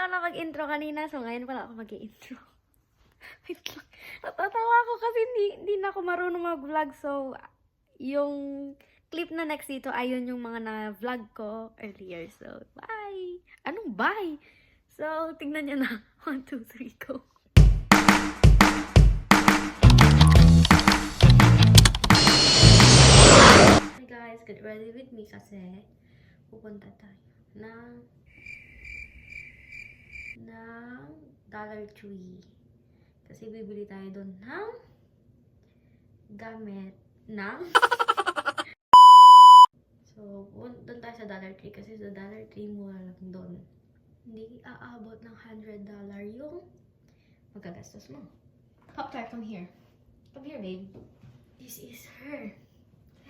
ako na mag-intro kanina, so ngayon pala ako mag-i-intro. Wait lang. Natatawa ako kasi hindi na ako marunong mag-vlog, so yung clip na next dito, ayun yung mga na-vlog ko earlier. So, bye! Anong bye? So, tingnan nyo na. 1, 2, 3, go! Hi guys, get ready with me kasi pupunta tayo ng Dollar Tree. Kasi bibili tayo doon ng gamit ng so, doon tayo sa Dollar Tree kasi sa Dollar Tree mura lang doon. Hindi aabot ng $100 yung magagastos mo. Pop-Tart, come here. Come here, babe. This is her.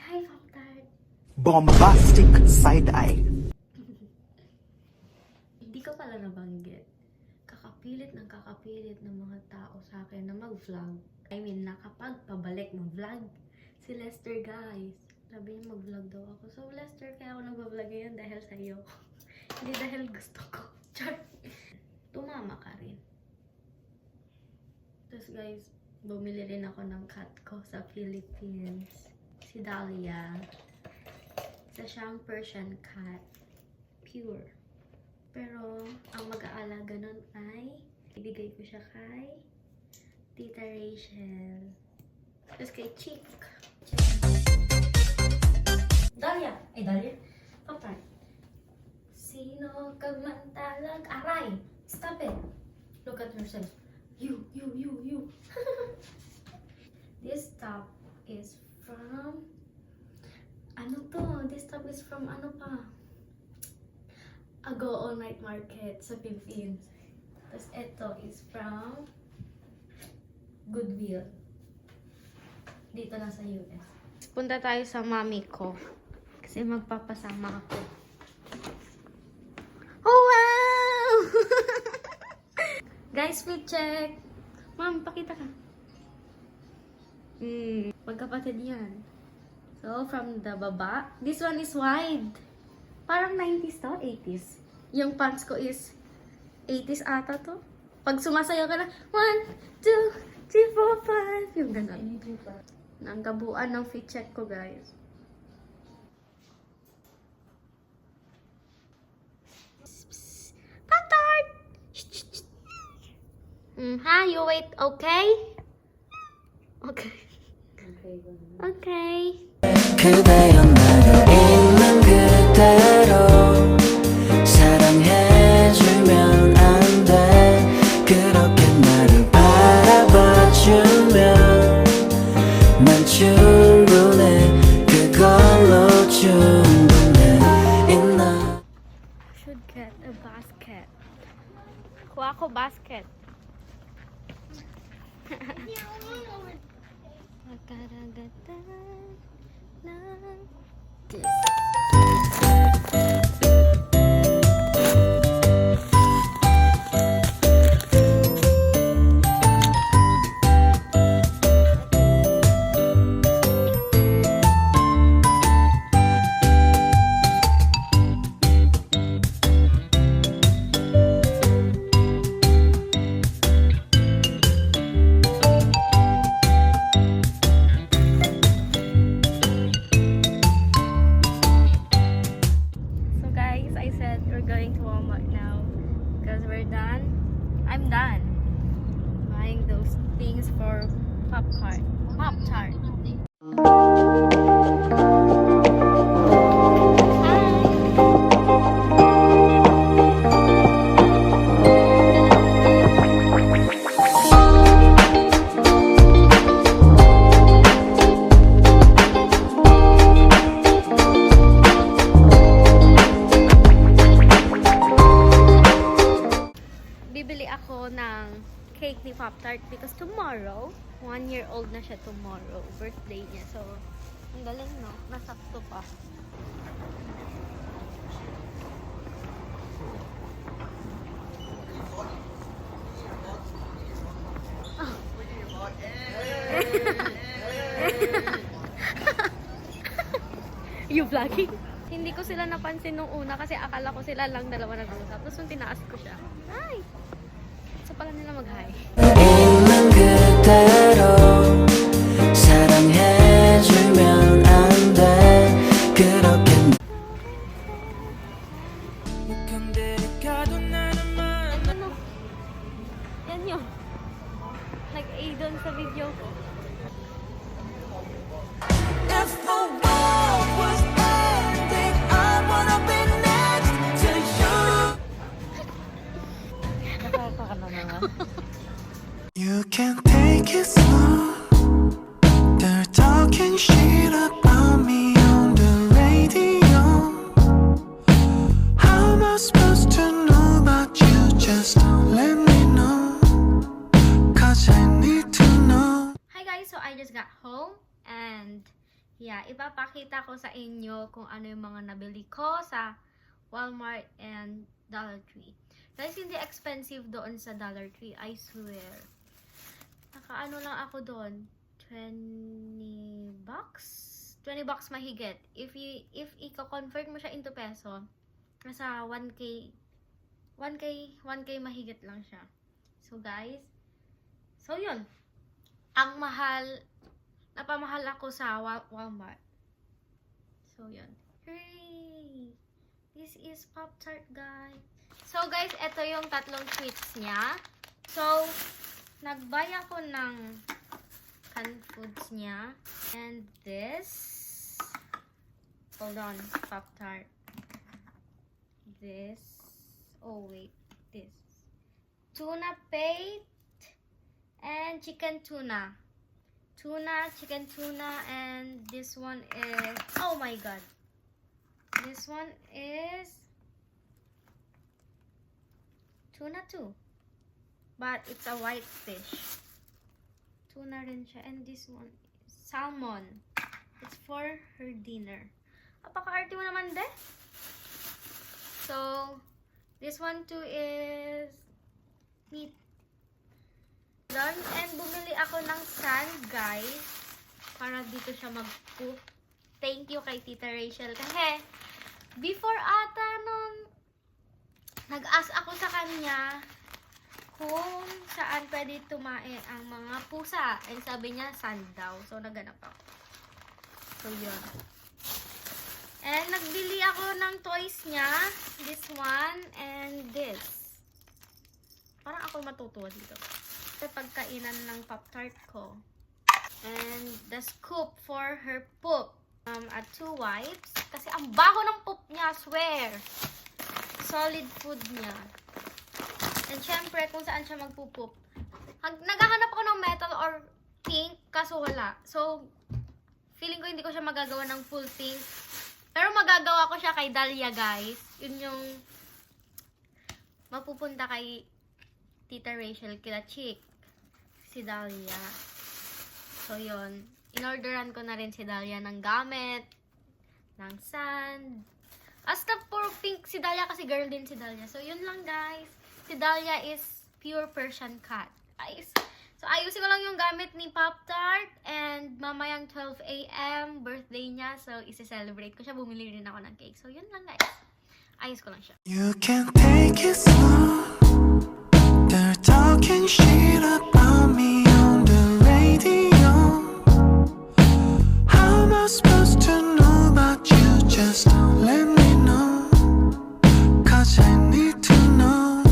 Hi, Pop-Tart. Bombastic side-eye. Hindi ko pala nabanggit. Kakapilit ng mga tao sa akin na mag-vlog. I mean, nakapagpabalik mag-vlog. Si Lester, guys. Sabi niya mag-vlog daw ako. So, Lester, kaya ako nag-vlog ngayon dahil sa'yo. Hindi dahil gusto ko. Char! Tumama ka rin. Tapos, guys, bumili rin ako ng cat ko sa Philippines. Si Dahlia. Isa siyang Persian cat. Pure. Pero, ang mag-aalaga nun ay ibigay ko siya kay Tita Rachel. Tapos kay Chick. Dahlia! Ay, Dahlia? Pop-Tart. Sino ka man talag? Aray! Stop it! Look at yourself. You. This top is from... Ano to? This top is from ano pa? Go All Night Market sa Philippines. Tapos ito is from Goodwill. Dito na sa US. Punta tayo sa mami ko. Kasi magpapasama ako. Oh, wow! Guys, fit check! Ma'am, pakita ka. Magkapatid yan. So, from the baba. This one is wide. Parang 90s to, 80s. Yung pants ko is 80s ata to. Pag sumasayaw ka na, 1, 2, 3, 4, 5. Yung ganun. Ang kabuuan ng fit check ko, guys. Pop-Tart! Ha? You wait, okay? Okay. Okay. 그대여 나를 있는 그대로 사랑해주면 안 돼 그렇게 나를 바라봐주면 난 충분해 그걸로 충분해 있나 Should get a basket. Kuha ko basket. Makaragatan ng this. I'm done buying those things for Pop-Tart. Bibili ako ng cake ni Pop-Tart because tomorrow, 1-year-old na siya tomorrow, birthday niya. So, ang galing, no? Nasakto pa. You vlogging? hindi ko sila napansin nung una kasi akala ko sila lang dalawa nag-uusap. Tapos nung tinaas ko siya, hi! So pala nila mag-hi. 있는 그대로 사랑해주면 안 돼 그렇게 Ano? Yan yun. Nag-A doon sa video ko. If the world was ending I wanna be next to you You can take it slow They're talking shit about me on the radio How am I supposed to know about you? Just let me know Cause I need to know Hi guys! So I just got home and yeah, ipapakita ko sa inyo kung ano yung mga nabili ko sa Walmart and Dollar Tree. Guys, hindi expensive doon sa Dollar Tree, I swear. Nakaano lang ako doon, 20 bucks? 20 bucks mahigit. If i-convert mo siya into peso, nasa 1K mahigit lang siya. So guys, so yun. Ang mahal, napamahal ako sa Walmart. So yun. Hooray! This is Pop-Tart, guys. So guys, ito yung tatlong sweets niya. So, nag-buy ako ng canned foods niya. And this, hold on, Pop-Tart. This, oh wait, this. Tuna paste and chicken tuna. Chicken tuna, and this one is, oh my god. This one is tuna too. But it's a white fish. Tuna rin siya. And this one is salmon. It's for her dinner. Apaka-arte mo naman, de. So, this one too is meat. Done. And bumili ako ng sand, guys. Para dito siya mag-cook. Thank you kay Tita Rachel. Kasi, before ata nung nag-ask ako sa kanya kung saan pwede tumae ang mga pusa. And sabi niya, sand daw. So, naganap ako. So, yun. And nagbili ako ng toys niya. This one and this. Parang ako matutuwa dito. Ito pagkainan ng Pop-Tart ko. And the scoop for her poop. At 2 wipes. Kasi ang baho ng poop niya, swear. Solid food niya. And syempre, kung saan siya magpupoop. Naghahanap ako ng metal or pink, kaso wala. So, feeling ko hindi ko siya magagawa ng full pink. Pero magagawa ko siya kay Dahlia, guys. Yun yung mapupunta kay Tita Rachel, kila Chick. Si Dahlia. So, yun. In-orderan ko na rin si Dahlia ng gamit, ng sand. Hasta puro pink si Dahlia kasi girl din si Dahlia. So, yun lang, guys. Si Dahlia is pure Persian cat. Guys. So, ayusin ko lang yung gamit ni Pop-Tart. And mamayang 12 AM, birthday niya. So, isi-celebrate ko siya. Bumili rin ako ng cake. So, yun lang, guys. Ayos ko lang siya. You can take it slow They're talking shit about me on the radio How am I supposed to know about you? Just let me know Cause I need to know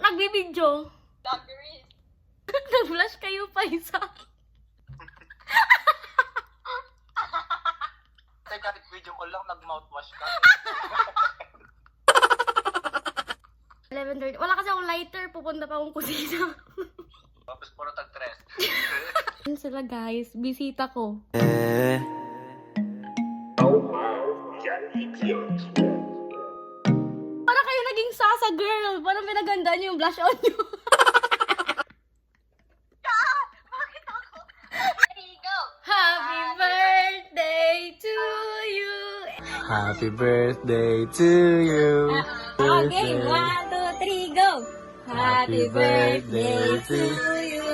Nagbibidyo. Nag-flash kayo pa isa. Teka, video ko lang, nag-mouthwash ka. 11:30. Wala kasi akong lighter. Pupunta pa akong kusina. Tapos puro tag-tres. Yun sila, guys. Bisita ko. Para kayo naging sasa girl. Parang pinagandaan niyo yung blush on niyo. Happy birthday to you. Happy birthday to you Okay, 1, 2, 3, go. Happy birthday to you.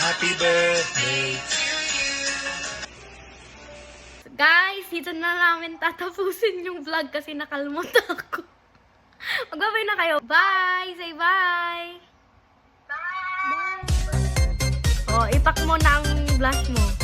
Happy Happy birthday. Guys, dito na namin tatapusin yung vlog kasi nakalmot ako. Magbabay na kayo. Bye! Say bye! Bye! Oh, ipak mo na ang blush mo.